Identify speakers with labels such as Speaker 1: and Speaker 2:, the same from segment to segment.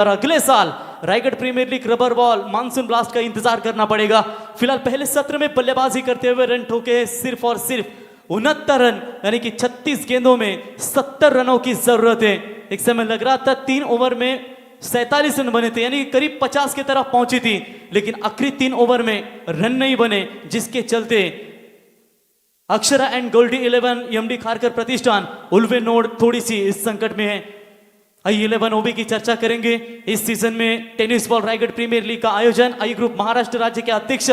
Speaker 1: और अगले साल Raigad premier league rubber ball monsoon blast का इंतजार करना पड़ेगा। फिलहाल पहले सत्र में बल्लेबाजी करते हुए रन ठोके सिर्फ और सिर्फ 69 रन, यानी कि 36 गेंदों में 70 रनों की जरूरत है। एक समय लग रहा था 3 ओवर में 47 रन बने थे, यानी करीब 50 की तरफ पहुंची थी, लेकिन आखिरी 3 ओवर में रन नहीं बने, जिसके चलते अक्षरा एंड गोल्डी 11 एमडी खारकर प्रतिष्ठान उल्वेनोड थोड़ी सी इस संकट में है। I11 OB की चर्चा करेंगे। इस सीजन में tennis ball Raigad premier league का आयोजन आई ग्रुप महाराष्ट्र राज्य के अध्यक्ष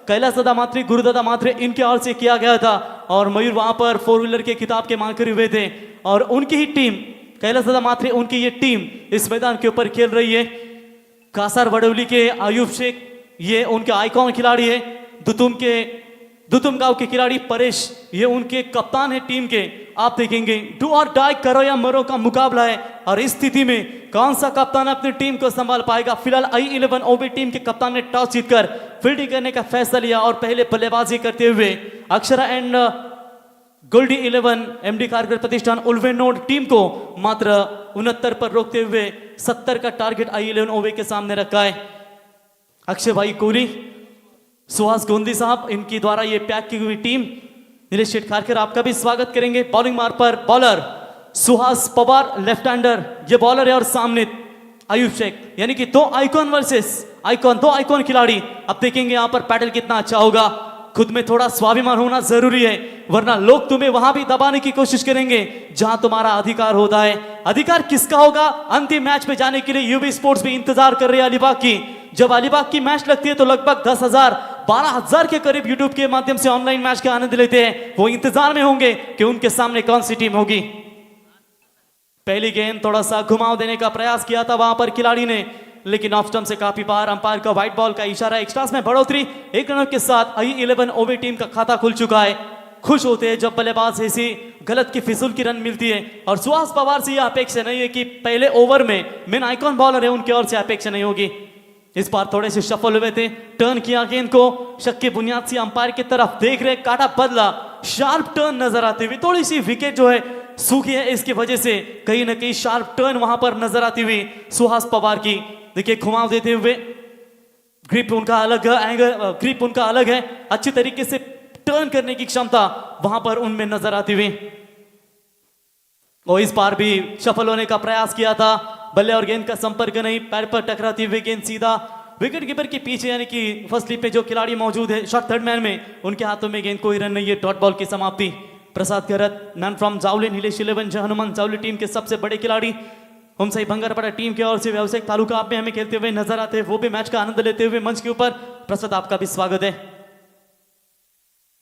Speaker 1: कैलासदादा मात्रे, गुरुदादा मात्रे इनके ओर से किया गया था और मयूर वहां पर 4 व्हीलर के खिताब के मांग हुए थे और उनकी ही टीम कैलासदादा मात्रे, उनकी ये टीम इस मैदान के ऊपर खेल रही है। कासार वडोली के आयुब शेख ये उनके आइकॉन खिलाड़ी है। दुतुम गांव के खिलाड़ी परेश ये उनके कप्तान है टीम के। आप देखेंगे डू और डाई करो या मरो का मुकाबला है और इस स्थिति में कौन सा कप्तान अपनी टीम को संभाल पाएगा। फिलहाल I11 OB टीम के कप्तान ने टॉस जीतकर फील्डिंग करने का फैसला लिया और पहले बल्लेबाजी करते हुए अक्षरा एंड गोल्डी 11 एमडी खारकर प्रतिष्ठान उल्वेनोड टीम को मात्र 69 पर रोकते हुए 70 का टारगेट I11 OB के सामने रखा है। अक्षय भाई कोहली, सुहास गोंदी साहब, इनकी द्वारा ये पैक की हुई टीम, नीलेश शेठ खारकर आपका भी स्वागत करेंगे। बॉलिंग मार्ग पर bowler Suhas Pawar left hander ये बॉलर है और सामने आयुब शेख, यानी कि 2 आइकॉन वर्सेस आइकॉन, 2 आइकॉन खिलाड़ी। अब देखेंगे यहाँ पर पैडल कितना अच्छा होगा। खुद में थोड़ा स्वाभिमान होना जरूरी है, वरना लोग तुम्हें वहां भी दबाने की कोशिश करेंगे जहां तुम्हारा अधिकार होता है। अधिकार किसका होगा? अंतिम मैच में जाने के लिए यूबी स्पोर्ट्स भी इंतजार कर रहे हैं अलीबाग की। जब अलीबाग की मैच लगती है तो लगभग 10,000 12,000 के करीब यूट्यूब के माध्यम से ऑनलाइन मैच का आनंद लेते हैं। वो इंतजार में होंगे कि उनके सामने कौन सी टीम होगी। पहली गेंद थोड़ा सा घुमाव देने का प्रयास किया था वहां पर खिलाड़ी ने, लेकिन ऑफ स्टंप से काफी बार अंपायर का व्हाइट बॉल का इशारा। एक्स्ट्रास में बढ़ोतरी 1 रनों के साथ I11 OB टीम का खाता खुल चुका है। खुश होते हैं जब बल्लेबाज ऐसी गलत की फिजूल की रन मिलती है और सुहास पवार से यह अपेक्षा नहीं है कि पहले ओवर में मेन आइकॉन बॉलर है उनकी ओर से अपेक्षा नहीं होगी। इस बार थोड़े से सफल हुए थे, टर्न किया गेंद को, शक की बुनियाद से अंपायर की तरफ देख रहे, काटा बदला, शार्प टर्न नजर आती हुई, थोड़ी सी विकेट जो है सूखी है, इसकी वजह से कहीं ना कहीं शार्प टर्न वहां पर नजर आती हुई सुहास पवार की। देखिए घुमाव देते हुए ग्रिप उनका अलग एंगल, ग्रिप उनका अलग है, अच्छी तरीके से टर्न करने की क्षमता वहां पर उनमें नजर आती हुई। और इस बार भी सफल होने का प्रयास किया था, बल्ले और गेंद का संपर्क नहीं, पैर पर टकराती हुई गेंद सीधा विकेट कीपर के पीछे, यानी कि फर्स्ट स्लिप पे जो खिलाड़ी मौजूद है शॉट थर्ड मैन में, उनके हाथों में गेंद, कोई रन नहीं है। डॉट बॉल की समाप्ति। Prasad Garat man from Javli, Nilesh 11 Hanuman Javli team के सबसे बड़े खिलाड़ी, हम सही भंगारपाड़ा टीम की ओर से व्यावसायिक तालुका आप में हमें खेलते हुए नजर आते हैं, वो भी मैच का आनंद लेते हुए मंच के ऊपर। प्रसाद आपका भी स्वागत है।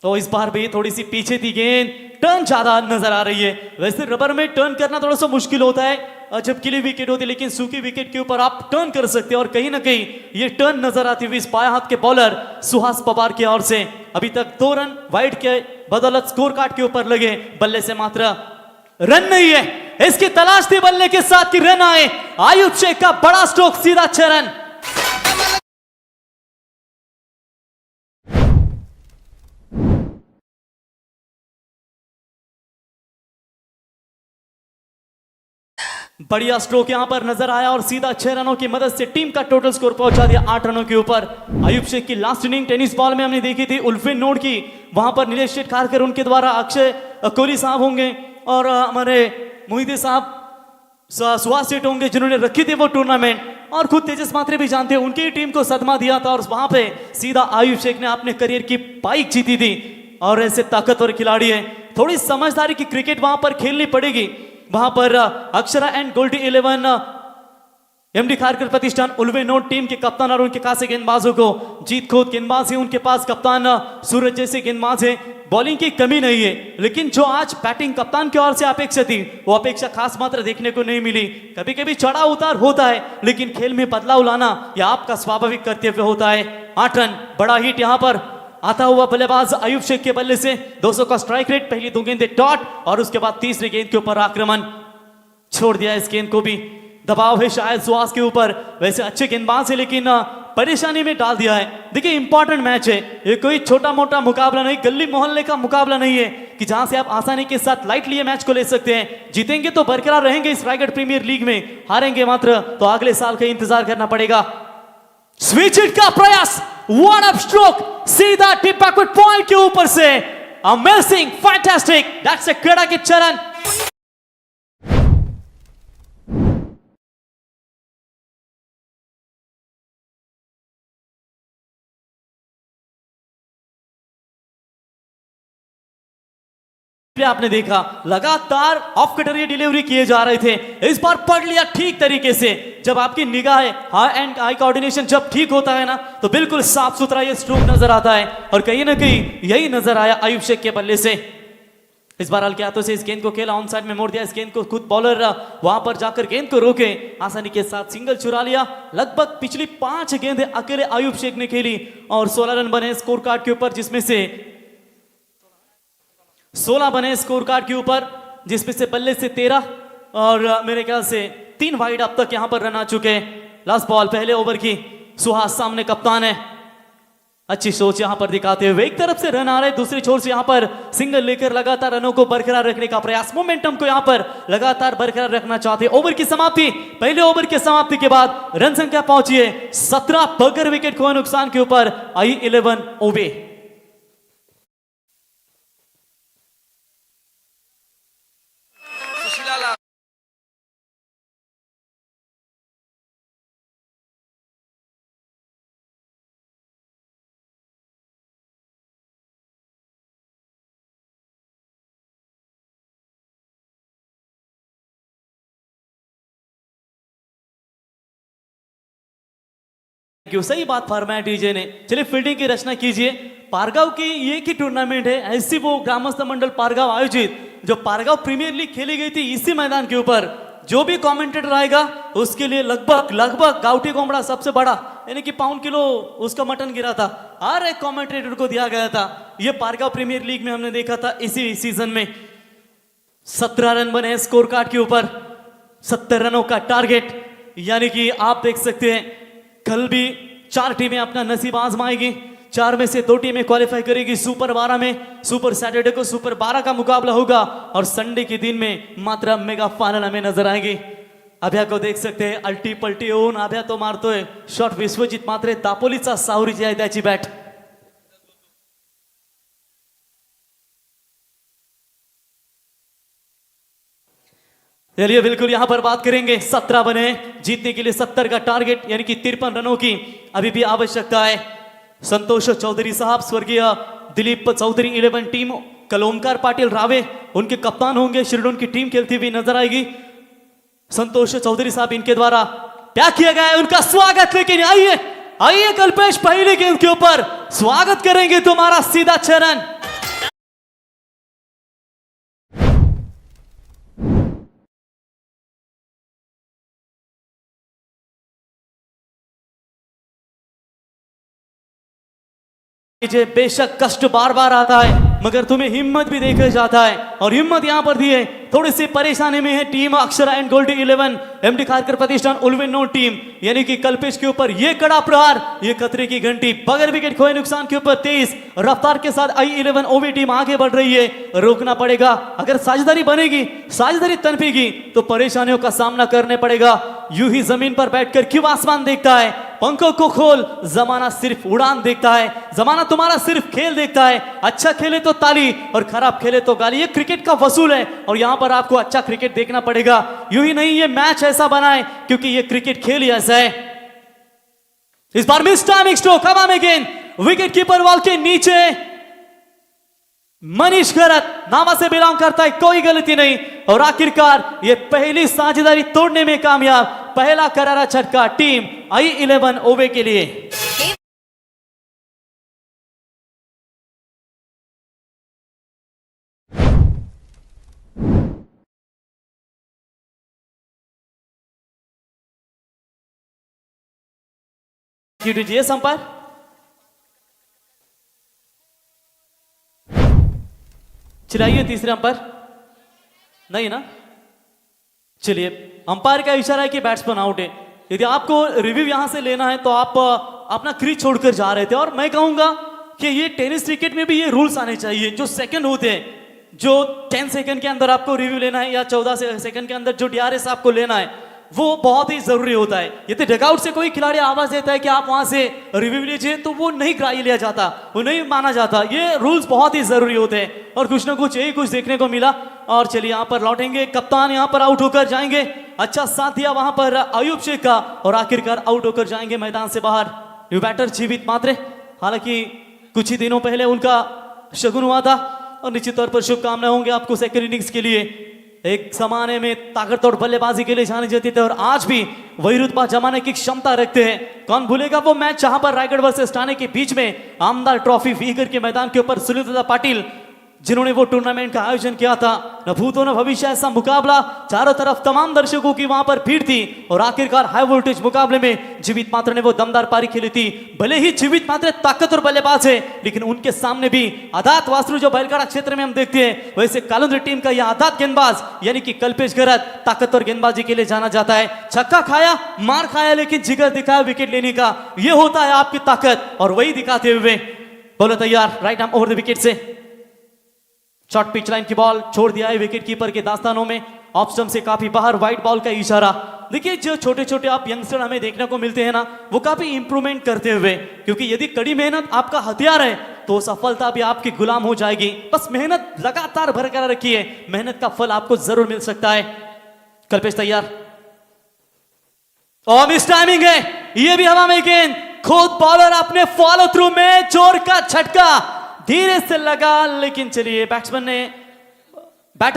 Speaker 1: तो इस बार भी थोड़ी सी पीछे थी गेंद, टर्न ज्यादा नजर आ रही है। वैसे रबर में टर्न करना थोड़ा सा मुश्किल होता है जब गिली विकेट होती है, लेकिन सूखी विकेट के ऊपर आप टर्न कर सकते हैं और कहीं ना कहीं ये टर्न नजर आती हुई इस बाएं हाथ के बॉलर सुहास पवार की ओर से। अभी तक 2 रन वाइड के बदौलत स्कोर कार्ड के ऊपर लगे, बल्ले से मात्र रन नहीं है। इसकी तलाश थी बल्ले के साथ की रन आए। आयुब शेख का बड़ा स्ट्रोक, सीधा 6 रन। बढ़िया स्ट्रोक यहां पर नजर आया और सीधा 6 रनों की मदद से टीम का टोटल स्कोर पहुंचा दिया 8 रनों के ऊपर। आयुब शेख की लास्ट इनिंग टेनिस बॉल में हमने देखी थी उल्वेनोड की, वहां पर नीलेश शेठ खारकर उनके द्वारा अक्षय कोहली साहब होंगे और हमारे मोहिते साहब सुहास सेठ होंगे जिन्होंने रखी थी वो टूर्नामेंट, और खुद तेजस मात्रे भी जानते हैं उनकी टीम को सदमा दिया था और वहां पे सीधा आयुब शेख ने अपने करियर की बाइक जीती थी। और ऐसे ताकतवर खिलाड़ी है, थोड़ी समझदारी की क्रिकेट वहां पर खेलनी पड़ेगी। वहां पर अक्षरा एंड गोल्डी 11 एमडी खारकर प्रतिष्ठान उल्वेनोड टीम के कप्तान और उनके खासे गेंदबाजों को जीत खोद गेंदबाज है उनके पास, कप्तान सूरज जैसे गेंदबाज है। बॉलिंग की कमी नहीं है, लेकिन जो आज बैटिंग कप्तान की ओर से अपेक्षा थी वो अपेक्षा खास मात्रा देखने को नहीं मिली। कभी कभी चढ़ा उतार होता है, लेकिन खेल में बदलाव लाना यह आपका स्वाभाविक कर्तव्य होता है। 8 रन, बड़ा हिट यहां पर आता हुआ बल्लेबाज आयुब शेख के बल्ले से 200 का स्ट्राइक रेट, पहली 2 गेंदें डॉट और उसके बाद तीसरी गेंद के ऊपर आक्रमण छोड़ दिया। इस गेंद को भी दबाव है शायद सुहास के ऊपर, वैसे अच्छे गेंदबाज है लेकिन परेशानी में डाल दिया है। देखिए इंपॉर्टेंट मैच है, ये कोई छोटा मोटा मुकाबला नहीं, गली मोहल्ले का मुकाबला नहीं है कि जहां से आप आसानी के साथ लाइटली ये मैच को ले सकते हैं। जीतेंगे तो बरकरार रहेंगे इस रायगढ़ प्रीमियर लीग में, हारेंगे मात्र तो अगले साल का इंतजार करना पड़ेगा। स्विच हिट का प्रयास, वन अप स्ट्रोक, सीधा टिप बैकवर्ड पॉइंट के ऊपर से, अमेजिंग, फैंटास्टिक, दैट्स अ क्रीड़ा के चरण। आपने देखा लगातार ऑफ कटर ये डिलीवरी किए जा रहे थे, इस बार पढ़ लिया ठीक तरीके से। जब आपकी निगाह हाई एंड आई कोऑर्डिनेशन जब ठीक होता है ना, तो बिल्कुल साफ सुथरा ये स्ट्रोक नजर आता है, और कहीं ना कहीं यही नजर आया आयुब शेख के बल्ले से। इस बार हल्के हाथों से इस गेंद को खेला, ऑन साइड में मोड़ दिया, इस गेंद को खुद बॉलर वहां पर जाकर गेंद को रोके, आसानी के साथ सिंगल चुरा लिया। लगभग पिछली 5 गेंदें अकेले आयुब शेख ने खेली और 16 रन बने स्कोर कार्ड के ऊपर, जिसमें से 16 बने स्कोर कार्ड के ऊपर, जिसमें से बल्ले से 13, और मेरे ख्याल से 3 वाइड अब तक यहां पर रन आ चुके। लास्ट बॉल पहले ओवर की, सुहास सामने कप्तान है, अच्छी सोच यहां पर दिखाते हुए एक तरफ से रन आ रहे, दूसरी छोर से यहां पर सिंगल लेकर लगातार रनों को बरकरार रखने का प्रयास, मोमेंटम को यहां पर लगातार बरकरार रखना चाहते। ओवर की समाप्ति, पहले ओवर की समाप्ति के बाद रन संख्या पहुंची है 17 बगैर विकेट खोए नुकसान के ऊपर I11 ओवे। क्यों, सही बात फरमाया डीजे ने। चलिए फील्डिंग की रचना कीजिए। पारगांव की ये की टूर्नामेंट है, ऐसी वो ग्रामस्थ मंडल पारगांव आयोजित, जो पारगांव प्रीमियर लीग खेली गई थी इसी मैदान के ऊपर। जो भी कमेंटेटर आएगा उसके लिए लगभग गाउटी कोमड़ा सबसे बड़ा, यानी कि पाउंड किलो उसका मटन गिरा था, हर एक कमेंटेटर को दिया गया था। ये पारगांव प्रीमियर लीग में हमने देखा था इसी सीजन में। 17 रन बने स्कोर कार्ड के ऊपर, 70 रनों का टारगेट, यानी कि आप देख सकते हैं कल भी 4 टीमें अपना नसीब आजमाएगी, 4 में से 2 टीमें क्वालिफाई करेगी सुपर 12 में। सुपर सैटरडे को सुपर 12 का मुकाबला होगा और संडे के दिन में मात्र मेगा फाइनल हमें नजर आएगी। अभ्या को देख सकते हैं, अल्टी पलटी होऊन अभ्या तो मारतोय शॉट, विश्वजित मात्र दापोलीचा सावरी जी आहे त्याची बॅट। चलिए बिल्कुल यहां पर बात करेंगे, 17 बने, जीतने के लिए 70 का टारगेट, यानी कि 53 रनों की अभी भी आवश्यकता है। संतोष चौधरी साहब, स्वर्गीय दिलीप चौधरी 11 टीम, कल ओमकार पाटिल रावे उनके कप्तान होंगे, शिरडोन की टीम खेलती हुई नजर आएगी। संतोष चौधरी साहब इनके द्वारा क्या किया गया है, उनका स्वागत। लेकिन आइए आइए कल्पेश, पहली गेंद के ऊपर स्वागत करेंगे तुम्हारा सीधा चरण। बेशक कष्ट बार बार आता है, मगर तुम्हें हिम्मत भी देखा जाता है, और हिम्मत यहां पर दी है। थोड़ी सी परेशानी में है team Akshara and Goldi 11 MD Kharkar Pratishthan उल्वेनो टीम, यानी कि कल्पेश के ऊपर ये कड़ा प्रहार, ये खतरे की घंटी, बगैर विकेट खोए नुकसान के ऊपर 23 रफ्तार के साथ I11 ओवी टीम आगे बढ़ रही है। रोकना पड़ेगा, अगर साझेदारी बनेगी, साझेदारी तनपेगी तो परेशानियों का सामना करने पड़ेगा। यूं ही जमीन पर बैठकर क्यों आसमान देखता है, पंखों को खोल, जमाना सिर्फ उड़ान देखता है, जमाना तुम्हारा सिर्फ खेल देखता है। अच्छा खेले तो ताली और खराब खेले तो गाली, ये क्रिकेट का वसूल है, और यहां पर आपको अच्छा क्रिकेट देखना पड़ेगा। यूं ही नहीं, ये मैच ऐसा बना है क्योंकि ये क्रिकेट खेल ही ऐसा है। इस बार मिस टाइमिंग स्ट्रोक, हवा में गेंद, विकेट कीपर वॉल के नीचे, मनीष खरत नामा से बिलोंग करता है, कोई गलती नहीं, और आखिरकार ये पहली साझेदारी तोड़ने में कामयाब। पहला करारा झटका टीम I11 ओवे के लिए। दीजिए संपर्क। चलाइए तीसरे अंपायर, नहीं ना, चलिए अंपायर का इशारा है कि बैट्समैन आउट है। यदि आपको रिव्यू यहां से लेना है तो आप अपना क्रीज छोड़कर जा रहे थे। और मैं कहूंगा कि ये टेनिस क्रिकेट में भी ये रूल्स आने चाहिए। जो सेकंड होते हैं, जो 10 सेकंड के अंदर आपको रिव्यू लेना है या 14 सेकंड के अंदर जो डीआरएस आपको लेना है, वो बहुत ही जरूरी होता है। यदि डगआउट से कोई खिलाड़ी आवाज देता है कि आप वहां से रिव्यू लीजिए, तो वो नहीं ग्राह्य लिया जाता, वो नहीं माना जाता। ये रूल्स बहुत ही जरूरी होते हैं और कुछ ना कुछ यही कुछ देखने को मिला। और चलिए यहाँ पर लौटेंगे, कप्तान यहाँ पर आउट होकर जाएंगे। अच्छा साथ दिया वहां पर अयूब शेख का और आखिरकार आउट होकर जाएंगे मैदान से बाहर न्यू बैटर जीवित मात्रे। हालांकि कुछ ही दिनों पहले उनका शगुन हुआ था और निश्चित तौर पर शुभकामनाएं होंगे आपको सेकंड इनिंग्स के लिए। एक जमाने में ताकतवर बल्लेबाजी के लिए जाने जाते थे और आज भी वही रुतबा जमाने की क्षमता रखते हैं। कौन भूलेगा वो मैच जहां पर रायगढ़ वर्सेस ठाणे के बीच में आमदार ट्रॉफी वीगर के मैदान के ऊपर सुनील पाटिल जिन्होंने वो टूर्नामेंट का आयोजन किया था। न भूतो न भविष्य ऐसा मुकाबला, चारों तरफ तमाम दर्शकों की वहां पर भीड़ थी और आखिरकार हाई वोल्टेज मुकाबले में जीवित मात्रा ने वो दमदार पारी खेली थी। भले ही जीवित मात्रा ताकतवर बल्लेबाज है, लेकिन उनके सामने भी आदात वास्त्रु जो बैलगाड़ा क्षेत्र में हम देखते हैं, वैसे कालुंद्री टीम का यह आदात गेंदबाज यानी कि कल्पेश गरत ताकतवर गेंदबाजी के लिए जाना जाता है। छक्का खाया, मार खाया, लेकिन जिगर दिखाया विकेट लेने का। यह होता है आपकी ताकत और वही दिखाते हुए बोलो तैयार, right arm over the wicket से शॉर्ट पिच लाइन की बॉल छोड़ दिया है विकेट कीपर के दास्तानों में। ऑफ स्टंप से काफी बाहर, वाइड बॉल का इशारा। देखिए जो छोटे छोटे आप यंगस्टर हमें देखने को मिलते हैं ना, वो काफी इंप्रूवमेंट करते हुए, क्योंकि यदि कड़ी मेहनत आपका हथियार है तो सफलता भी आपकी गुलाम हो जाएगी। बस मेहनत लगातार बरकरार रखिए, मेहनत का फल आपको जरूर मिल सकता है। कल्पेश तैयार और मिस टाइमिंग है, ये भी हवा में गेंद, खुद बॉलर अपने फॉलो थ्रू में जोर का झटका धीरे से लगा। लेकिन चलिए बैटर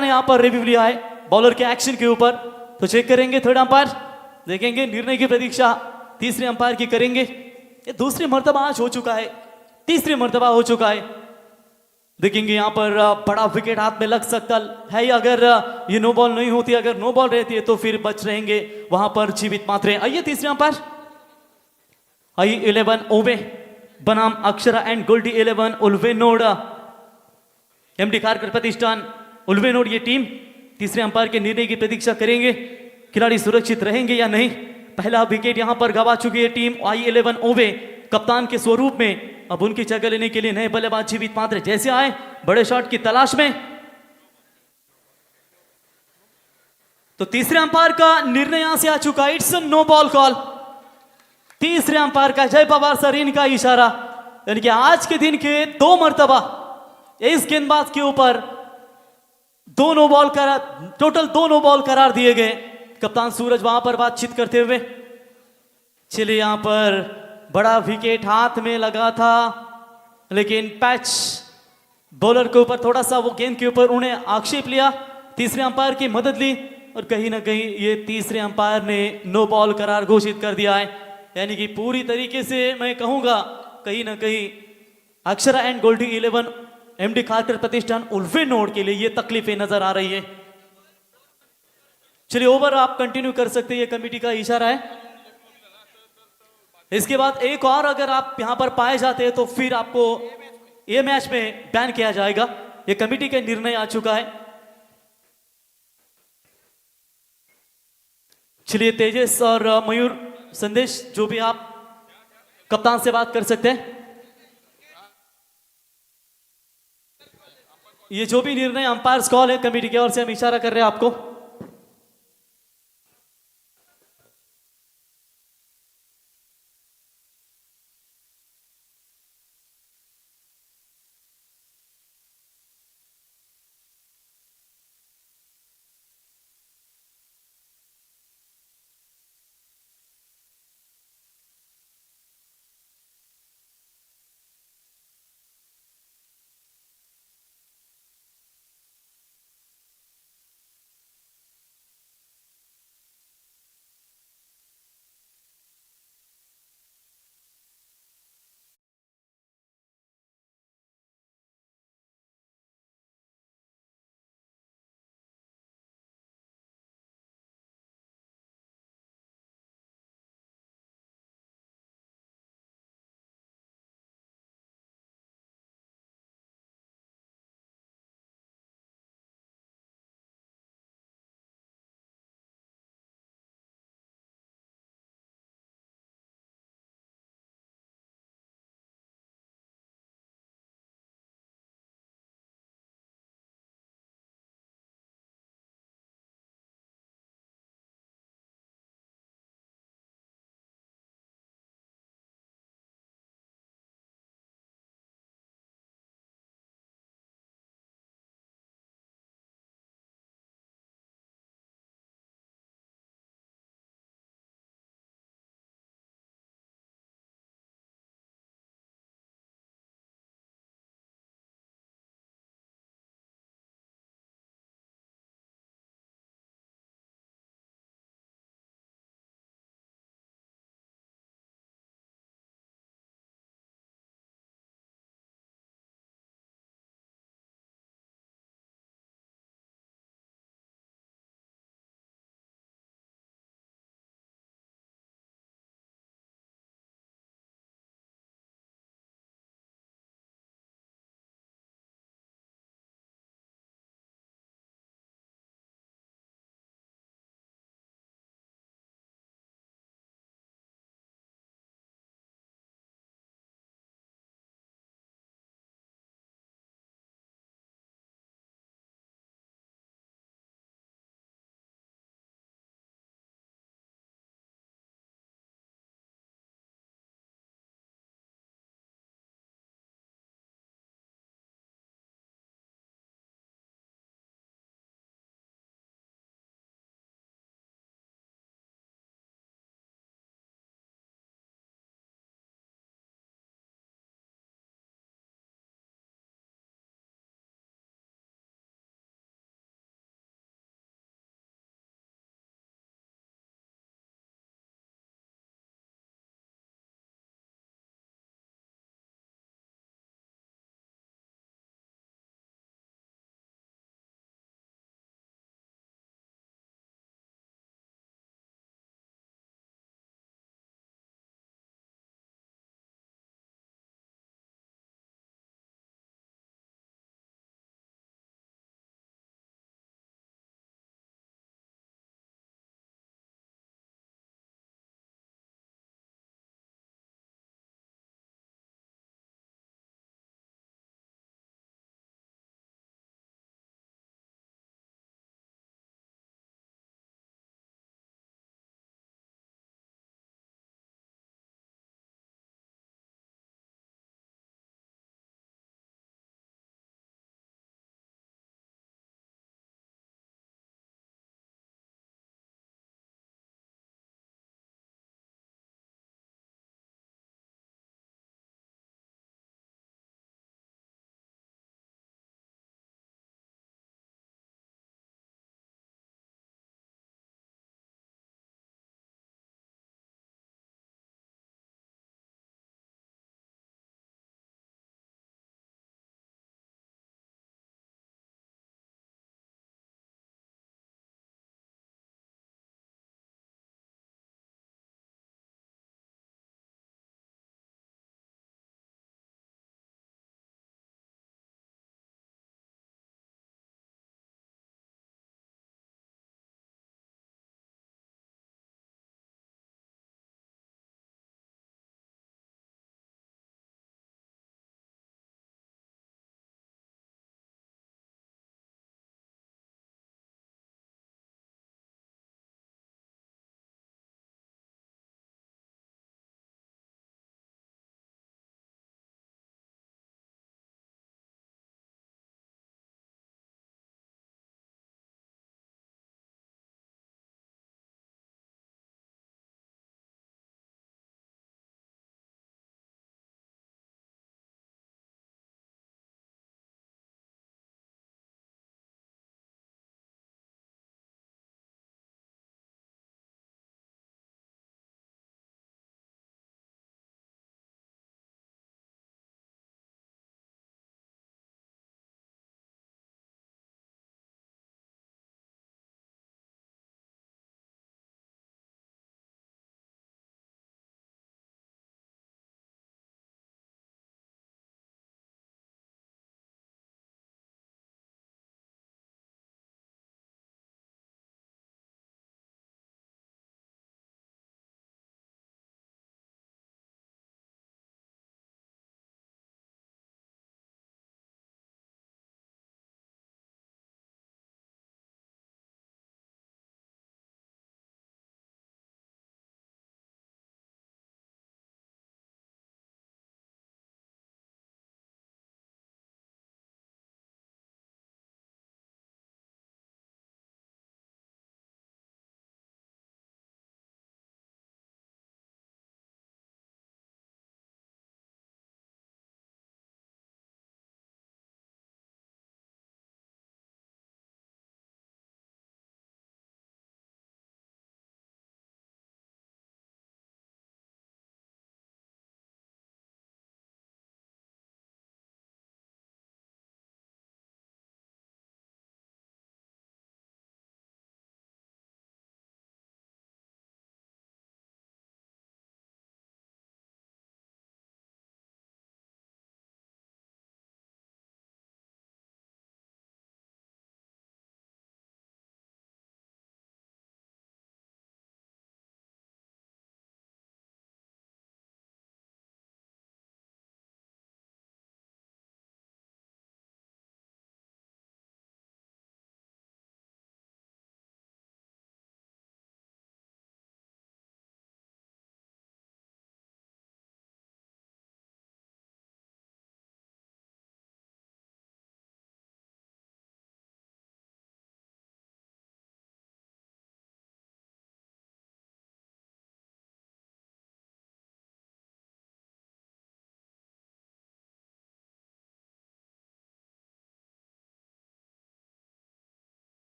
Speaker 1: ने यहां पर रिव्यू लिया है बॉलर के एक्शन के ऊपर, तो चेक करेंगे थर्ड अंपायर, देखेंगे निर्णय की प्रतीक्षा तीसरे अंपायर की करेंगे। ये दूसरी मर्तबा आज हो चुका है, तीसरी मर्तबा हो चुका है। देखेंगे यहां पर बड़ा विकेट हाथ में लग सकता है। अगर ये नो बॉल नहीं होती, अगर नो बॉल रहती है तो फिर बच रहेंगे वहां पर जीवित मात्रे। आइए तीसरे अंपायर, आइए 11 ओवे बनाम अक्षरा एंड गोल्डी 11 उल्वेनोड एमडी खारकर प्रतिष्ठान उल्वेनोड ये टीम तीसरे अंपायर के निर्णय की प्रतीक्षा करेंगे। खिलाड़ी सुरक्षित रहेंगे या नहीं। पहला विकेट यहां पर गवा चुकी है टीम I11 ओवे कप्तान के स्वरूप में। अब उनकी जगह लेने के लिए नए बल्लेबाज जीवित मात्रे जैसे आए बड़े शॉट की तलाश में, तो तीसरे अंपायर का निर्णय यहां से आ चुका है, इट्स नो बॉल कॉल। तीसरे अंपायर का जय पवार सरीन का इशारा, यानी कि आज के दिन के 2 मर्तबा इस गेंदबाज के ऊपर टोटल 2 नो बॉल करार दिए गए। कप्तान सूरज वहां पर बातचीत करते हुए, चलिए यहां पर बड़ा विकेट हाथ में लगा था, लेकिन पैच बॉलर के ऊपर थोड़ा सा वो गेंद के ऊपर उन्हें आक्षेप लिया, तीसरे अंपायर की मदद ली और कहीं ना कहीं ये तीसरे अंपायर ने नो बॉल करार घोषित कर दिया है। यानी कि पूरी तरीके से मैं कहूंगा कहीं ना कहीं अक्षरा एंड गोल्डी 11 एमडी खारकर प्रतिष्ठान उल्वेनोड के लिए ये तकलीफें नजर आ रही है। चलिए ओवर आप कंटिन्यू कर सकते हैं, ये कमेटी का इशारा है। इसके बाद एक और अगर आप यहां पर पाए जाते हैं तो फिर आपको ये मैच में बैन किया जाएगा, ये कमेटी का निर्णय आ चुका है। चलिए तेजस और मयूर संदेश जो भी आप कप्तान से बात कर सकते हैं, ये जो भी निर्णय अंपायर्स कॉल है कमेटी की ओर से हम इशारा कर रहे हैं आपको।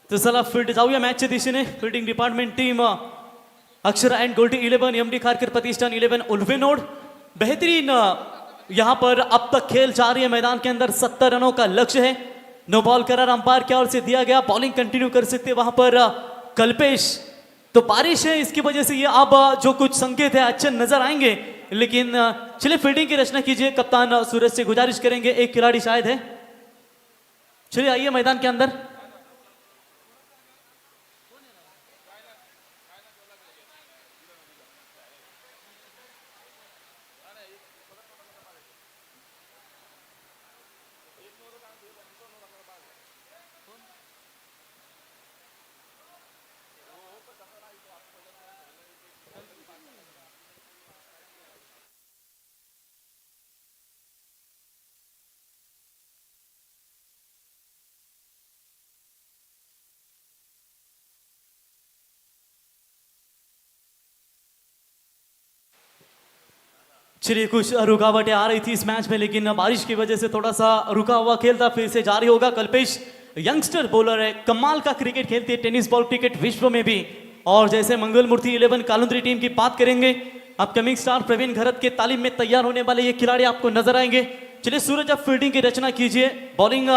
Speaker 1: तर चला फील्ड जाऊया मॅचच्या दिशेने. Fielding department team Akshara and Goldi 11, MD Kharkar Pratishthan 11, उल्फेनोड. बेहतरीन यहाँ पर अब तक खेल जा रही है. मैदान के अंदर 70 रनों का लक्ष्य है. नो बॉल करार अंपायर की ओर से दिया गया. बॉलिंग कंटिन्यू कर सकते वहां पर कल्पेश. तो बारिश है, इसकी वजह से ये अब जो कुछ संकेत है अच्छे नजर आएंगे, लेकिन चलिए फील्डिंग की रचना कीजिए. कप्तान सूरज से गुजारिश करेंगे, एक खिलाड़ी शायद है. चलिए आइए मैदान के अंदर. चलिए कुछ रुकावटें आ रही थी इस मैच में, लेकिन बारिश की वजह से थोड़ा सा रुका हुआ खेल था. फिर से जारी होगा. कल्पेश यंगस्टर बॉलर है, कमाल का क्रिकेट खेलती है, टेनिस बॉल क्रिकेट विश्व में भी. और जैसे मंगल मूर्ति 11 कालुंद्री टीम की बात करेंगे, अपकमिंग स्टार प्रवीण घरत के तालीम में तैयार होने वाले ये खिलाड़ी आपको नजर आएंगे. चलिए सूरज अब फील्डिंग की रचना कीजिए. बॉलिंग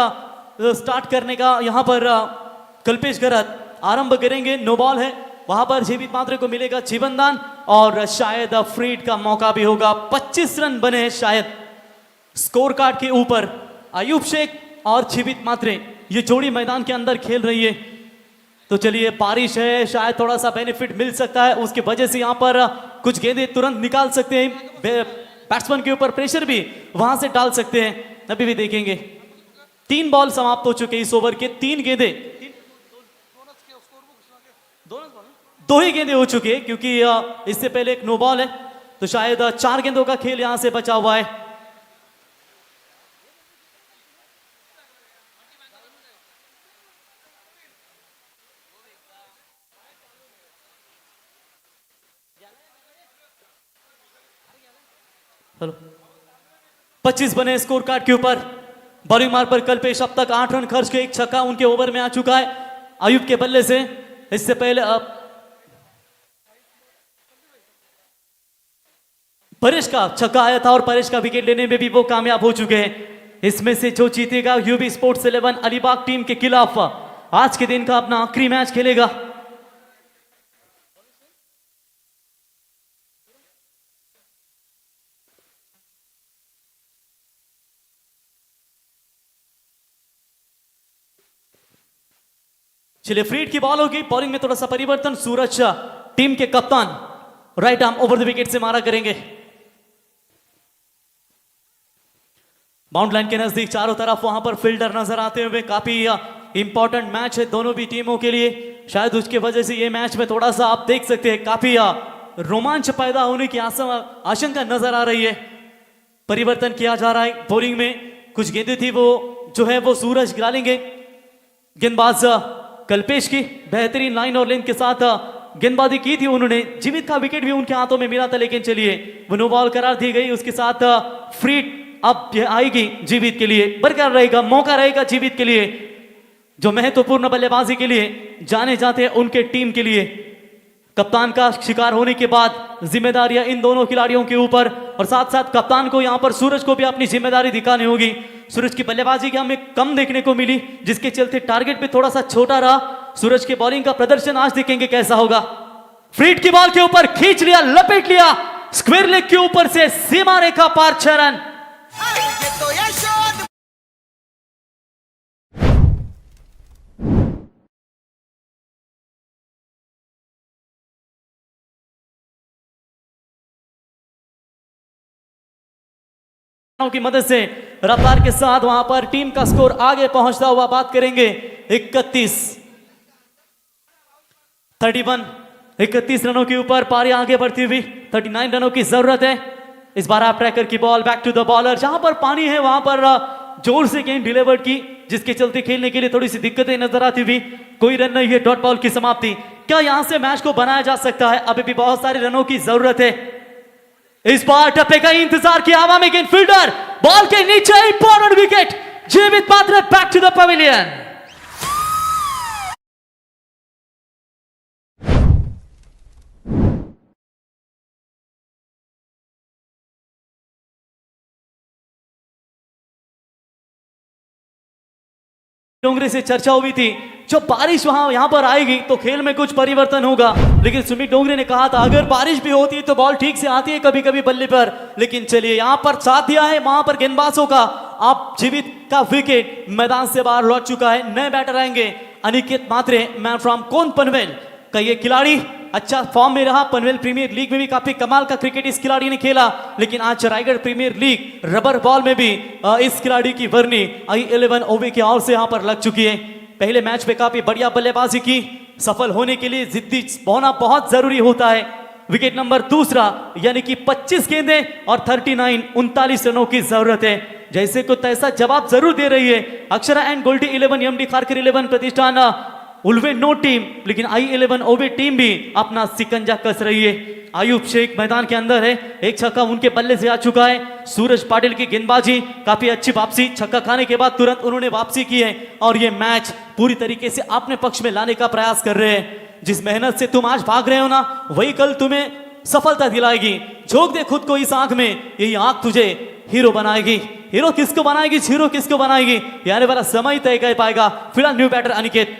Speaker 1: स्टार्ट करने का यहाँ पर कल्पेश घरत आरंभ करेंगे. नो बॉल है, वहां पर जीवित मात्रे को मिलेगा जीवनदान और शायद फ्रीड का मौका भी होगा. 25 रन बने हैं शायद स्कोर कार्ड के ऊपर. आयुब शेख और जीवित मात्रे ये जोड़ी मैदान के अंदर खेल रही है. तो चलिए बारिश है, शायद थोड़ा सा बेनिफिट मिल सकता है, उसकी वजह से यहाँ पर कुछ गेंदें तुरंत निकाल सकते हैं. बैट्समैन के ऊपर प्रेशर भी वहां से डाल सकते हैं. अभी भी देखेंगे 3 बॉल समाप्त हो चुके इस ओवर के. 3 गेंदें, 2 ही गेंदें हो चुकी है, क्योंकि इससे पहले एक नो बॉल है. तो शायद 4 गेंदों का खेल यहां से बचा हुआ है. हेलो, 25 बने स्कोर कार्ड के ऊपर. बॉलिंग मार पर कल्पेश अब तक 8 रन खर्च के, एक छक्का उनके ओवर में आ चुका है आयुब के बल्ले से. इससे पहले परेश का छक्का आया था और परेश का विकेट लेने में भी वो कामयाब हो चुके हैं. इसमें से जो जीतेगा यूबी स्पोर्ट्स 11 अलीबाग टीम के खिलाफ आज के दिन का अपना आखिरी मैच खेलेगा. चलिए फ्रीड की बॉल होगी. बॉलिंग में थोड़ा सा परिवर्तन. सूरज टीम के कप्तान right arm over the wicket से मारा करेंगे. बाउंड लाइन के नजदीक चारों तरफ वहां पर फील्डर नजर आते हुए. काफी इंपॉर्टेंट मैच है दोनों भी टीमों के लिए. शायद उसके वजह से ये मैच में थोड़ा सा आप देख सकते हैं काफी रोमांच पैदा होने की आशंका नजर आ रही है. परिवर्तन किया जा रहा है. बॉलिंग में कुछ गेंदें थी वो जो है वो सूरज गिरा लेंगे. गेंदबाज कल्पेश की बेहतरीन लाइन और लेंथ के साथ गेंदबाजी की थी उन्होंने. जीवित का विकेट भी उनके हाथों में मिला था, लेकिन चलिए वो नो बॉल करार दी गई. उसके साथ फ्रीड अब आएगी जीवित के लिए. बरकरार रहेगा, मौका रहेगा जीवित के लिए, जो महत्वपूर्ण बल्लेबाजी के लिए जाने जाते हैं उनके टीम के लिए. कप्तान का शिकार होने के बाद जिम्मेदारियां इन दोनों खिलाड़ियों के ऊपर, और साथ साथ कप्तान को यहां पर सूरज को भी अपनी जिम्मेदारी दिखानी होगी. सूरज की बल्लेबाजी की हमें कम देखने को मिली, जिसके चलते टारगेट भी थोड़ा सा छोटा रहा. सूरज के बॉलिंग का प्रदर्शन आज देखेंगे कैसा होगा. फ्रीड की बॉल के ऊपर खींच लिया, लपेट लिया, स्क्वायर लेग के ऊपर से सीमा रेखा पार 6 रन. की मदद से रफ्तार के साथ वहां पर टीम का स्कोर आगे पहुंचता हुआ बात करेंगे. 31 रनों के ऊपर पारी आगे बढ़ती हुई. 39 रनों की जरूरत है. इस बार आप ट्रैकर की ball back to the bowler. जहां पर पानी है वहां पर जोर से गेंद डिलीवर्ड की, जिसके चलते खेलने के लिए थोड़ी सी दिक्कतें नजर आती हुई. कोई रन नहीं है. डॉट बॉल की समाप्ति. क्या यहां से मैच को बनाया जा सकता है? अभी भी बहुत सारे रनों की जरूरत है. इस बार टप्पे का इंतजार किया हवा में गेंद. फील्डर बॉल के नीचे, इंपॉर्टेंट विकेट. जीवित पात्र back to the pavilion. Dongre से चर्चा हुई थी जो बारिश यहाँ पर आएगी तो खेल में कुछ परिवर्तन होगा, लेकिन सुमित डोंगरे ने कहा था अगर बारिश भी होती है तो बॉल ठीक से आती है कभी कभी बल्ले पर। लेकिन चलिए यहाँ पर साथ दिया है वहां पर गेंदबाजों का। आप जीवित का विकेट मैदान से बाहर लौट चुका है। नए बैटर आएंगे अनिकेत मात्रे, मैन फ्रॉम कोन पनवेल का ये खिलाड़ी अच्छा फॉर्म में रहा। पनवेल प्रीमियर लीग में भी काफी कमाल का क्रिकेट इस खिलाड़ी ने खेला, लेकिन आज Raigad premier league rubber ball में भी इस खिलाड़ी की वर्णी I11 ओवे की ओर से यहाँ पर लग चुकी है। पहले मैच में काफी बढ़िया बल्लेबाजी की। सफल होने के लिए जिद्दी होना बहुत जरूरी होता है। विकेट नंबर दूसरा यानी कि 25 गेंदें और 39 रनों की जरूरत है। जैसे को तैसा जवाब जरूर दे रही है अक्षरा एंड गोल्डी 11 MD खारकर 11 प्रतिष्ठान उल्वे नो टीम, लेकिन I11 ओवे टीम भी अपना सिकंजा कस रही है। आयुब शेख मैदान के अंदर है, एक छक्का उनके बल्ले से आ चुका है। सूरज पाटिल की गेंदबाजी काफी अच्छी वापसी, छक्का खाने के बाद तुरंत उन्होंने वापसी की है और ये मैच पूरी तरीके से अपने पक्ष में लाने का प्रयास कर रहे हैं। जिस मेहनत से तुम आज भाग रहे हो ना वही कल तुम्हें सफलता दिलाएगी। झोंक दे खुद को इस आंख में, यही आंख तुझे हीरो बनाएगी। हीरो किसको बनाएगी, हीरो किसको बनाएगी, यानी वाला समय तय कर पाएगा। फिलहाल न्यू बैटर अनिकेत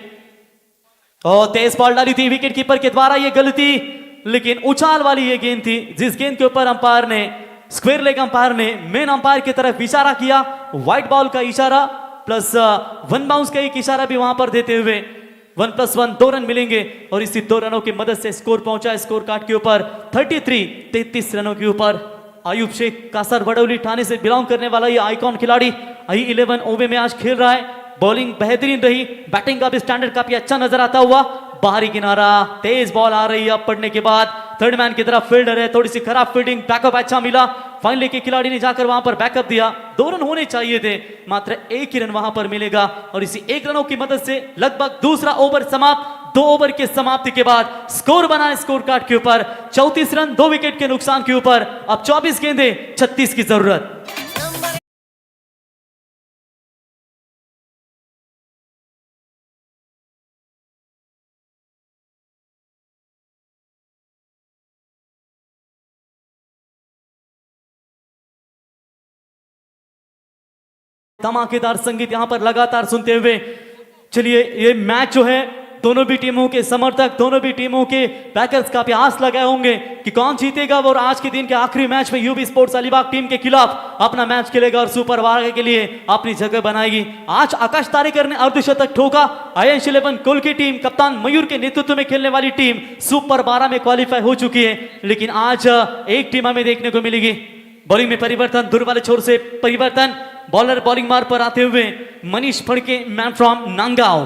Speaker 1: और तेज बॉल डाली थी विकेट कीपर के द्वारा, ये गलती, लेकिन उछाल वाली ये गेंद थी जिस गेंद के ऊपर अंपायर ने स्क्वायर लेग अंपायर ने मेन अंपायर की तरफ इशारा किया। व्हाइट बॉल का इशारा प्लस 1 बाउंस का एक इशारा भी वहां पर देते हुए 1+1 2 रन मिलेंगे और इसी 2 रनों की मदद से स्कोर पहुंचा स्कोर कार्ड के ऊपर 33 रनों के ऊपर। आयुब शेख कासर बडौली ठाणे से बिलोंग करने वाला ये आइकॉन खिलाड़ी I11 ओवे में आज खेल रहा है। बॉलिंग बेहतरीन रही, बैटिंग का भी स्टैंडर्ड काफी अच्छा नजर आता हुआ। बाहरी किनारा, तेज बॉल आ रही है अब पड़ने के बाद, थर्ड मैन की तरफ फील्डर है, थोड़ी सी खराब फील्डिंग, बैकअप अच्छा मिला। फाइनली के खिलाड़ी ने जाकर वहां पर बैकअप दिया। 2 रन होने चाहिए थे, मात्र 1 ही रन वहां पर मिलेगा और इसी 1 रनों की मदद से लगभग दूसरा ओवर समाप्त। 2 ओवर के समाप्ति के बाद स्कोर बना स्कोर कार्ड के ऊपर 34 रन 2 विकेट के नुकसान के ऊपर। अब 24 गेंदें 36 की जरूरत। धमाकेदार संगीत यहां पर लगातार सुनते हुए चलिए ये मैच जो है दोनों भी टीमों के समर्थक, दोनों भी टीमों के बैकर्स काफी आस लगाए होंगे कि कौन जीतेगा और आज के दिन के आखिरी मैच में यूबी स्पोर्ट्स अलीबाग टीम के खिलाफ अपना मैच खेलेगा और सुपर 12 के लिए अपनी जगह बनाएगी। आज आकाश तारेकर ने अर्धशतक ठोका। IS 11 कोल की टीम कप्तान मयूर के नेतृत्व में खेलने वाली टीम सुपर 12 में क्वालिफाई हो चुकी है, लेकिन आज एक टीम हमें देखने को मिलेगी। बॉलिंग में परिवर्तन, दूर वाले छोर से परिवर्तन, बॉलर बॉलिंग मार पर आते हुए मनीष फड़के, मैन फ्रॉम नांगांव।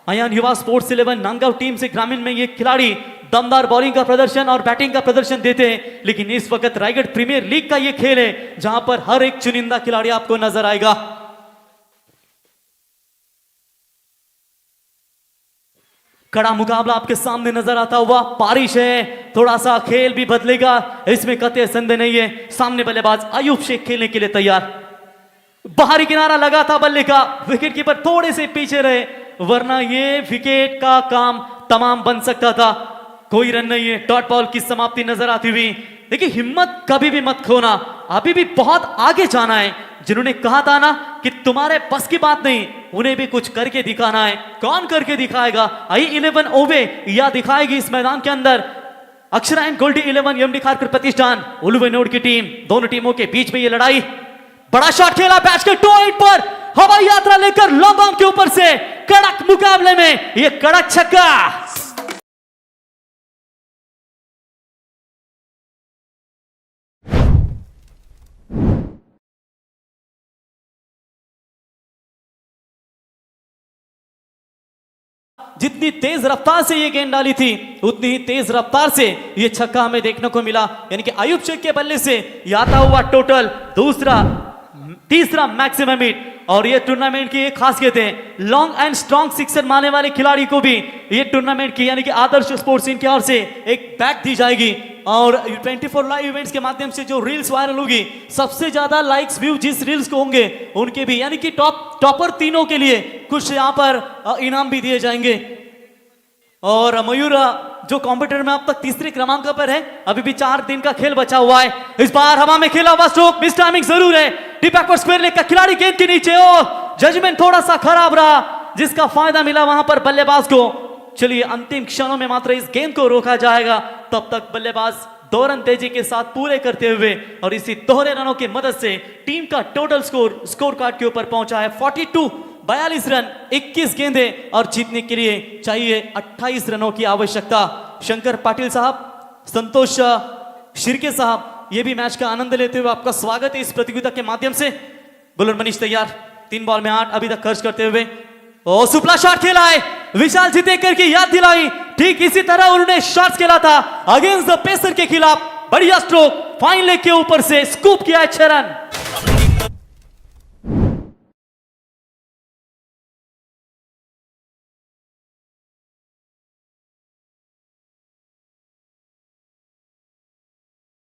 Speaker 1: अयान युवा स्पोर्ट्स 11 नांगांव टीम से ग्रामीण में ये खिलाड़ी दमदार बॉलिंग का प्रदर्शन और बैटिंग का प्रदर्शन देते हैं, लेकिन इस वक्त रायगढ़ प्रीमियर लीग का ये खेल है जहां पर हर एक चुनिंदा खिलाड़ी आपको नजर आएगा। कड़ा मुकाबला आपके सामने नजर आता हुआ। बारिश है, थोड़ा सा खेल भी बदलेगा, इसमें कतई संदेह नहीं है। सामने बल्लेबाज आयुब शेख खेलने के लिए तैयार। बाहरी किनारा लगा था बल्ले का, विकेट कीपर थोड़े से पीछे रहे, वरना ये विकेट का काम तमाम बन सकता था। कोई रन नहीं है, डॉट बॉल की समाप्ति नजर आती हुई। देखिए हिम्मत कभी भी मत खोना, अभी भी बहुत आगे जाना है। जिन्होंने कहा था ना कि तुम्हारे बस की बात नहीं, उन्हें भी कुछ करके दिखाना है। कौन करके दिखाएगा? I11 ओवे या दिखाएगी इस मैदान के अंदर अक्षरा एंड गोल्डी 11 MD खारकर प्रतिष्ठान उलवे नोड की टीम। दोनों टीमों के बीच में ये लड़ाई। बड़ा शॉट खेला बैच के टॉइंट पर, हवाई यात्रा लेकर लॉन्ग ऑन के ऊपर से कड़क मुकाबले में ये कड़क छक्का। जितनी तेज रफ्तार से ये गेंद डाली थी उतनी ही तेज रफ्तार से ये छक्का हमें देखने को मिला। यानी कि आयुब शेख के बल्ले से आता हुआ टोटल तीसरा मैक्सिमम हिट। और ये टूर्नामेंट की एक खासियत है, लॉन्ग एंड स्ट्रॉन्ग सिक्सर मारने वाले खिलाड़ी को भी ये टूर्नामेंट की यानी कि आदर्श स्पोर्ट्स इनकी ओर से एक बैट दी जाएगी। और 24 लाइव इवेंट्स के माध्यम से जो रील्स वायरल होगी, सबसे ज्यादा लाइक्स व्यू जिस रील्स को होंगे उनके भी यानी कि टॉपर तीनों के लिए कुछ यहाँ पर इनाम भी दिए जाएंगे। और मयूर जो कॉम्पिटिटर में अब तक तीसरे क्रमांक पर है, अभी भी 4 दिन का खेल बचा हुआ है। इस बार हवा में खेला हुआ स्ट्रोक, मिस टाइमिंग जरूर है। डीप बैकवर्ड स्क्वायर लेग का खिलाड़ी गेंद के नीचे, ओ जजमेंट थोड़ा सा खराब रहा। जिसका फायदा मिला वहां पर बल्लेबाज को। चलिए अंतिम क्षणों में मात्र इस गेंद को रोका जाएगा, तब तक बल्लेबाज 2 रन तेजी के साथ पूरे करते हुए और इसी दोहरे रनों की मदद से टीम का टोटल स्कोर कार्ड के ऊपर पहुंचा है 42 रन, 21 गेंदें और जीतने के लिए चाहिए 28 रनों की आवश्यकता। शंकर पाटिल साहब, संतोष शिर्के साहब, ये भी मैच का आनंद लेते हुए आपका स्वागत है इस प्रतियोगिता के माध्यम से। बोलर मनीष तैयार, 3 बॉल में 8 अभी तक खर्च करते हुए। ओ सुपला शॉट खेला है, विशाल जितेकर की याद दिलाई। ठीक इसी तरह उन्होंने शॉट्स खेला था अगेंस्ट द पेसर के खिलाफ। बढ़िया स्ट्रोक, फाइन लेग के ऊपर से स्कूप किया है 6 रन।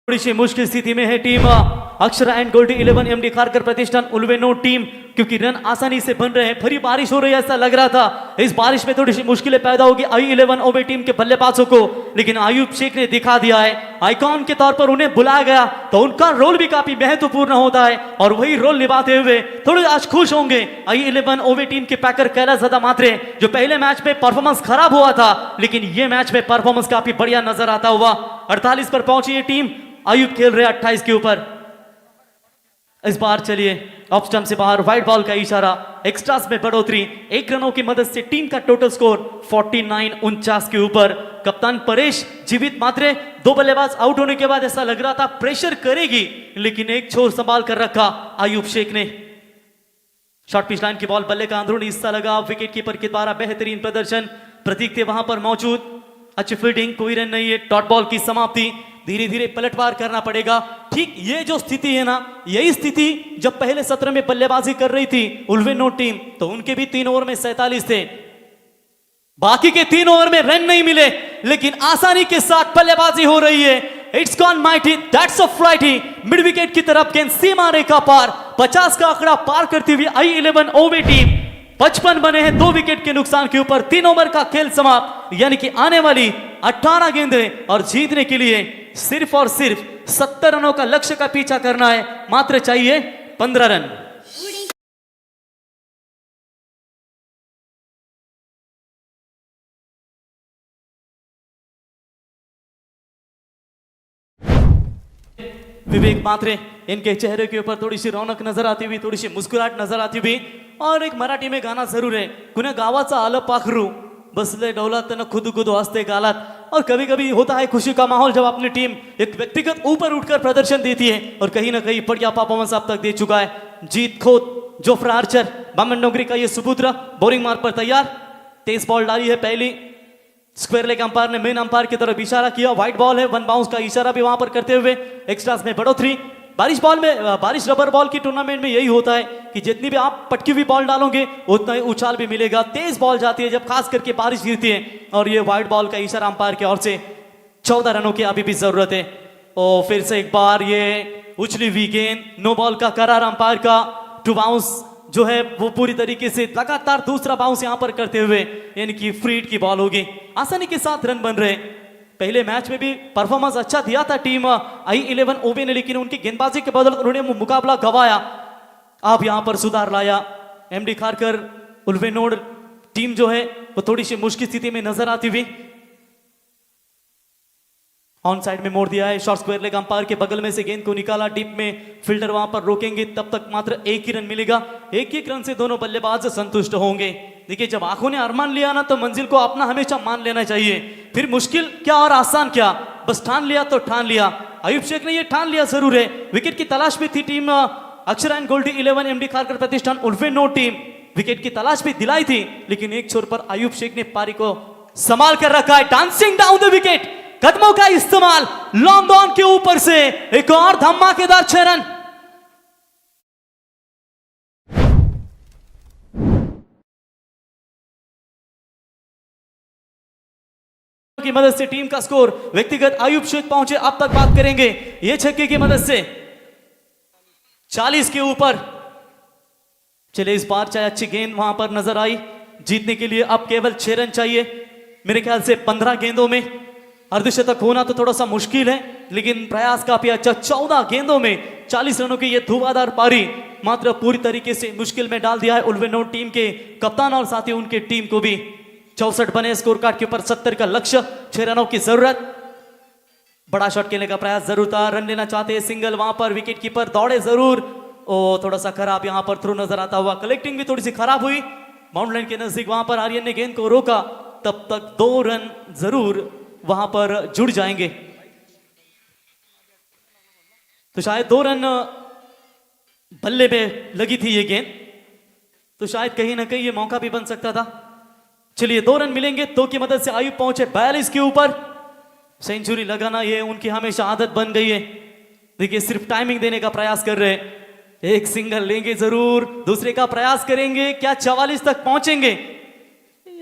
Speaker 1: थोड़ी सी मुश्किल स्थिति में है team Akshara and Goldi 11 MD Kharkar Pratishthan उल्वेनो टीम, क्योंकि रन आसानी से बन रहे हैं। भरी बारिश हो रही है ऐसा लग रहा था, इस बारिश में थोड़ी सी मुश्किलें पैदा होगी आई11 ओबे टीम के बल्लेबाजों को, लेकिन आयुब शेख ने दिखा दिया है आइकॉन के तौर पर उन्हें बुलाया गया तो उनका रोल भी काफी महत्वपूर्ण होता है और वही रोल निभाते हुए थोड़े आज खुश होंगे आई11 ओबे टीम के पैकर कैलाश मात्रे, जो पहले मैच में परफॉर्मेंस खराब हुआ था लेकिन ये मैच में परफॉर्मेंस काफी बढ़िया नजर आता हुआ। 48 पर पहुंची ये टीम, आयुब खेल रहे 28 के ऊपर। इस बार चलिए ऑफ स्टंप से बाहर, व्हाइट बॉल का इशारा, एक्स्ट्रास में बढ़ोतरी, 1 रनों की मदद से टीम का टोटल स्कोर 49 के ऊपर। कप्तान परेश जीवित मात्रे, 2 बल्लेबाज आउट होने के बाद ऐसा लग रहा था प्रेशर करेगी, लेकिन एक छोर संभाल कर रखा आयुब शेख ने। शॉर्ट पिच लाइन की बॉल बल्ले का अंदरूनी हिस्सा लगा, विकेट कीपर के द्वारा बेहतरीन प्रदर्शन, प्रतीक थे वहां पर मौजूद, अच्छी फील्डिंग, कोई रन नहीं है, डॉट बॉल की समाप्ति। धीरे धीरे पलटवार करना पड़ेगा। ठीक ये जो स्थिति है ना, यही स्थिति जब पहले सत्र में बल्लेबाजी कर रही थी उल्वेनो टीम, तो उनके भी 3 ओवर में 47 थे, बाकी के 3 ओवर में रन नहीं मिले, लेकिन आसानी के साथ बल्लेबाजी हो रही है। It's gone mighty, that's a flighty, mid wicket की तरफ गेंद सीमा रेखा पार, 50 का आंकड़ा पार करती हुई आई11 ओवे टीम। 55 बने हैं 2 विकेट के नुकसान के ऊपर, 3 ओवर का खेल समाप्त, यानी कि आने वाली 18 गेंदें और जीतने के लिए सिर्फ और सिर्फ 70 रनों का लक्ष्य का पीछा करना है, मात्र चाहिए 15 रन। विवेक मात्रे, इनके चेहरे के ऊपर थोड़ी सी रौनक नजर आती हुई, थोड़ी सी मुस्कुराहट नजर आती हुई, और एक मराठी में गाना जरूर है, कुण्या गावाचा आलं पाखरू बसले डौलात न खुद खुद हंसते गालात। और कभी कभी होता है खुशी का माहौल जब अपनी टीम एक व्यक्तिगत ऊपर उठकर प्रदर्शन देती है, और कहीं ना कहीं बढ़िया परफॉर्मेंस अब तक दे चुका है। जीत खोत, जोफ्रा आर्चर, बामन डोंगरी का ये सुपुत्र बोरिंग मार्क पर तैयार, 23 बॉल डाली है पहली। स्क्वायर लेग अंपायर ने मेन अंपायर की तरफ इशारा किया, व्हाइट बॉल है, 1 बाउंस का इशारा भी वहां पर करते हुए एक्स्ट्रास में बढ़ोतरी। बारिश रबर बॉल की टूर्नामेंट में यही होता है कि जितनी भी आप पटकी हुई बॉल डालोगे उतना ही उछाल भी मिलेगा। तेज बॉल जाती है जब खास करके बारिश गिरती है, और ये व्हाइट बॉल का इशारा अंपायर की ओर से 14 रनों की अभी भी जरूरत है। और फिर से एक बार ये उछली हुई गेंद, नो बॉल का करार अंपायर का, 2 बाउंस जो है वो पूरी तरीके से लगातार दूसरा बाउंस यहां पर करते हुए, यानी कि फ्री हिट की बॉल होगी। आसानी के साथ रन बन रहे। पहले मैच में भी परफॉर्मेंस अच्छा दिया था टीम आई11 ओबे ने, लेकिन उनकी गेंदबाजी के बदौलत उन्होंने मुकाबला गंवाया। अब यहां पर सुधार लाया एमडी खारकर उल्वेनोड टीम जो है वो थोड़ी सी मुश्किल स्थिति में नजर आती हुई। ऑन साइड में मोड़ दिया है, शॉर्ट स्क्वायर लेग अंपायर के बगल में से गेंद को निकाला, डीप में फील्डर वहां पर रोकेंगे, तब तक मात्र 1 ही रन मिलेगा। 1 रन से दोनों बल्लेबाज संतुष्ट होंगे। देखिए जब आंखों ने अरमान लिया ना, तो मंजिल को अपना हमेशा मान लेना चाहिए, फिर मुश्किल क्या और आसान क्या, बस ठान लिया तो ठान लिया। आयुब शेख ने ये ठान लिया जरूर है। विकेट की तलाश में थी team Akshara and Goldi 11 MD Kharkar Pratishthan उल्वेनो टीम, विकेट की तलाश भी दिलाई थी, लेकिन एक छोर पर आयुब शेख ने पारी को संभाल कर रखा है। डांसिंग डाउन द विकेट, कदमों का इस्तेमाल, लॉन्ग ऑन के ऊपर से एक और धमाकेदार 6 रन। की मदद से टीम का स्कोर, व्यक्तिगत आयुब शेख पहुंचे, अब तक बात करेंगे ये छक्के की मदद से 40 के ऊपर। चले इस बार चाहे अच्छी गेंद वहां पर नजर आई, जीतने के लिए अब केवल 6 रन चाहिए। मेरे ख्याल से 15 गेंदों में अर्धशतक होना तो थोड़ा सा मुश्किल है, लेकिन प्रयास काफी अच्छा। 14 गेंदों में 40 रनों की यह धुआंधार पारी, मात्र पूरी तरीके से मुश्किल में डाल दिया है उल्वेनोर टीम के कप्तान और साथ ही उनके टीम को भी। 64 बने स्कोर कार्ड के ऊपर, 70 का लक्ष्य, 6 रनों की जरूरत। बड़ा शॉट खेलने का प्रयास जरूर था, रन लेना चाहते हैं सिंगल, वहां पर विकेट कीपर दौड़े जरूर। ओ थोड़ा सा खराब यहां पर थ्रो नजर आता हुआ, कलेक्टिंग भी थोड़ी सी खराब हुई। बाउंड लाइन के नजदीक वहां पर आर्यन ने गेंद को रोका, तब तक 2 रन जरूर वहां पर जुड़ जाएंगे। तो शायद 2 रन बल्ले पे लगी थी ये गेंद, तो शायद कहीं ना कहीं ये मौका भी बन सकता था। चलिए 2 रन मिलेंगे, 2 की मदद से आयुब पहुंचे 42 के ऊपर। सेंचुरी लगाना ये उनकी हमेशा आदत बन गई है। देखिए सिर्फ टाइमिंग देने का प्रयास कर रहे हैं, एक सिंगल लेंगे जरूर, दूसरे का प्रयास करेंगे, क्या 44 तक पहुंचेंगे?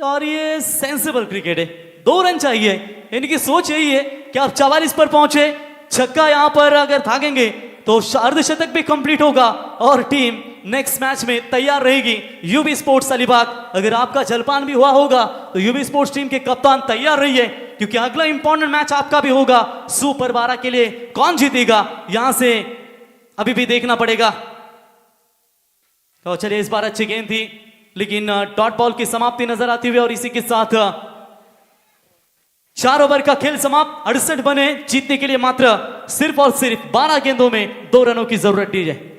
Speaker 1: और ये सेंसिबल क्रिकेट है, 2 रन चाहिए, इनकी सोच यही है कि आप 44 पर पहुंचे, छक्का यहां पर अगर भागेंगे तो अर्धशतक भी कंप्लीट होगा और टीम नेक्स्ट मैच में तैयार रहेगी। यूबी स्पोर्ट्स अलीबाग, अगर आपका जलपान भी हुआ होगा तो यूबी स्पोर्ट्स टीम के कप्तान तैयार रहिए, क्योंकि अगला इंपॉर्टेंट मैच आपका भी होगा सुपर 12 के लिए। कौन जीतेगा यहां से अभी भी देखना पड़ेगा। तो चलिए इस बार अच्छी गेंद थी, लेकिन डॉट बॉल की समाप्ति नजर आती हुई, और इसी के साथ 4 ओवर का खेल समाप्त। 68 बने, जीतने के लिए मात्र सिर्फ और सिर्फ 12 गेंदों में 2 रनों की जरूरत दी जाए।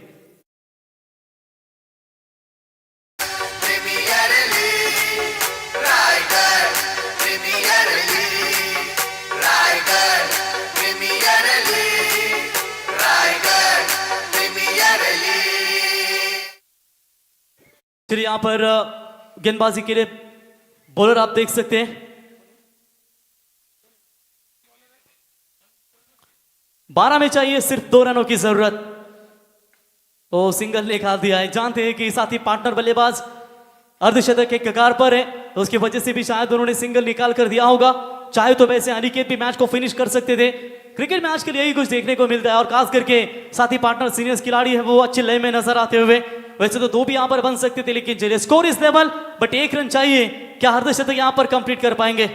Speaker 1: चलिए यहां पर गेंदबाजी के लिए बॉलर आप देख सकते हैं, 12 में चाहिए सिर्फ 2 रनों की जरूरत। तो सिंगल निकाल दिया है, जानते हैं कि साथी पार्टनर बल्लेबाज अर्धशतक के कगार पर है, तो उसकी वजह से भी शायद उन्होंने सिंगल निकाल कर दिया होगा। चाहे तो वैसे अनिकेत भी मैच को फिनिश कर सकते थे। क्रिकेट में आज के लिए यही कुछ देखने को मिलता है, और खास करके साथी पार्टनर सीनियर्स खिलाड़ी है वो अच्छे लय में नजर आते हुए। वैसे तो 2 भी यहां पर बन सकते थे, लेकिन चलिए स्कोर इस लेवल, बट 1 रन चाहिए, क्या अर्धशतक यहां पर कंप्लीट कर पाएंगे?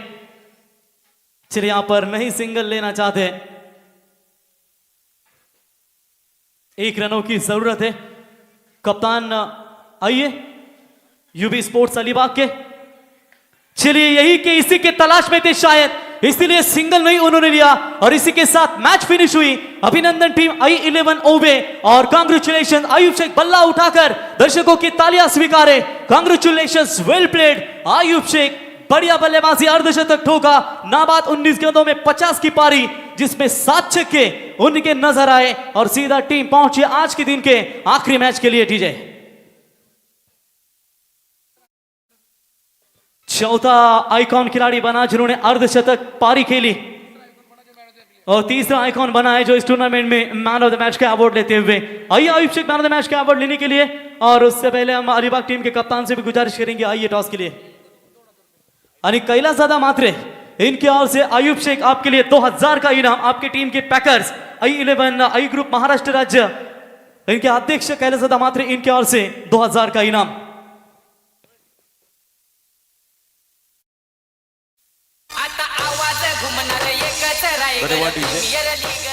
Speaker 1: चलिए यहां पर नहीं सिंगल लेना चाहते, 1 रनों की जरूरत है। कप्तान आइए यूबी स्पोर्ट्स अलीबाग के, चलिए यही के इसी के तलाश में थे शायद, इसीलिए सिंगल नहीं उन्होंने लिया, और इसी के साथ मैच फिनिश हुई। अभिनंदन टीम I11 ओबे, और कांग्रेचुलेशन आयुब शेख, बल्ला उठाकर दर्शकों की तालियां स्वीकारे। Congratulations, well played Ayub Shaikh, बढ़िया बल्लेबाजी, अर्धशतक ठोका। नाबाद 19 गेंदों में 50 की पारी, जिसमें 7 छक्के उनके नजर आए, और सीधा टीम पहुंची आज के दिन के आखिरी मैच के लिए। टीजे चौथा आइकॉन खिलाड़ी बना जिन्होंने अर्धशतक पारी खेली, और तीसरा आइकॉन बना है जो इस टूर्नामेंट में मैन ऑफ द मैच का अवार्ड लेते हुए। आइए Ayub Shaikh man of the match का अवार्ड लेने के लिए, और उससे पहले हम अलीबाग टीम के कप्तान से भी गुजारिश करेंगे, आइए टॉस के लिए। आणि कैलासदादा मात्रे, इनकी ओर से आयुब शेख आपके लिए 2000 का इनाम, आपकी टीम के पैकर्स I11 आई ग्रुप महाराष्ट्र राज्य, इनके अध्यक्ष कैलासदादा मात्रे, इनकी ओर से 2000 का इनाम।
Speaker 2: आता आवाज घुमणार एकच रायगड